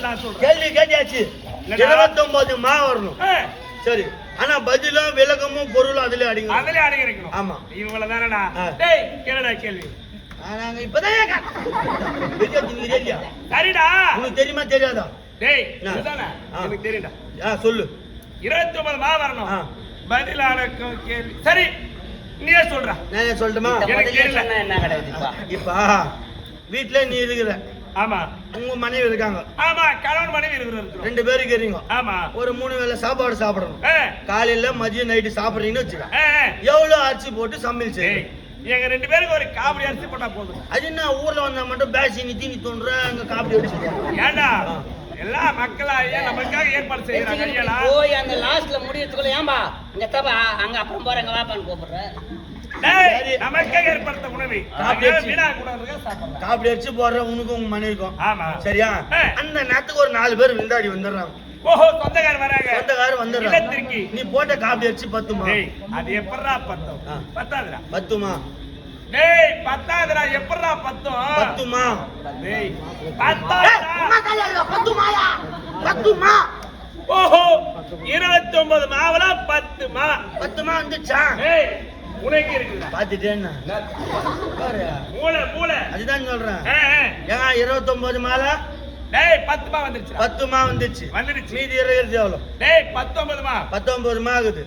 நான் சொல்றேன். கேள்வி கேட்டாச்சு. 29 மா வரணும். சரி, ஆனா பதிலும் விளக்கமும் பொருளும் அதுல அடங்கிருக்கணும். ஆமா, இவங்கள தானடா. டேய் கேளுடா கேள்வி. நாங்க இப்பதான் சரிடா. உனக்கு தெரியுமா தெரியாதா? டேய் இதுதானே எனக்கு தெரியும்டா. சொல்லு. 29 மா வரணும். பதிலான கேள்வி. சரி நீயே சொல்றா. நானே சொல்லட்டுமா? என்ன கிடையாதுப்பா. இப்ப வீட்டுல நீ இருக்கிற. ஆமா. உங்க மனைவி இருக்காங்க. ஆமா, கணவன் மனைவி இருக்கிறோம். 2 பேரும் இருக்கிறீங்க. ஆமா. ஒரு 3 வேளை சாப்பாடு சாப்பிடணும். காலையில மதியம் நைட்டு சாப்பிடுறீங்கன்னு வச்சுக்க. எவ்வளவு அரிசி போட்டு சமையல் செய்யும்? எங்க 2 பேருக்கு ஒரு காபடி அரிசி போட்டா போதும். அது என்ன ஊர்ல வந்தா மட்டும் பேசி நித்தி நீ தோன்ற அங்க காபடி அடிச்சு ஏண்டா எல்லா மக்களா நமக்காக ஏற்பாடு செய்யறாங்க. போய் அந்த லாஸ்ட்ல முடியறதுக்குள்ள ஏன்பா இங்க தப்பா அங்க அப்புறம் போறங்க வாப்பான்னு கூப்பிடுறேன். நமக்காக ஏற்படுத்த உணவு காப்பி அடிச்சு போடுற உனக்கும் உங்க மனைவிக்கும். ஆமா சரியா? அந்த நேரத்துக்கு ஒரு 4 பேர் விருந்தாடி வந்துடுறாங்க. ஓஹோ, சொந்தக்காரர் வராங்க. சொந்தக்காரர் வந்துடுறாங்க. நீ போட்ட காப்பி அடிச்சு பத்துமா? அது எப்படா பத்தும்? பத்தாதுடா. பத்துமா? டேய் பத்தாதுடா. எப்படா பத்தும்? பத்துமா? டேய் பத்தாதுடா. பத்துமாயா? பத்துமா? ஓஹோ, 29 மாவுல 10 மா. 10 மா வந்துச்சா? டேய் உனக்கு இருக்குடா. பாத்துட்டேன்னா பாரு, மூளை மூளை. அதுதான் சொல்றேன். 29 மாலை. டேய் 10 மா வந்துருச்சு. 10 மா வந்துச்சு. வந்துருச்சு. மீதி 20 எவ்வளவு? டேய் 19 மா. 19 மா ஆகுது.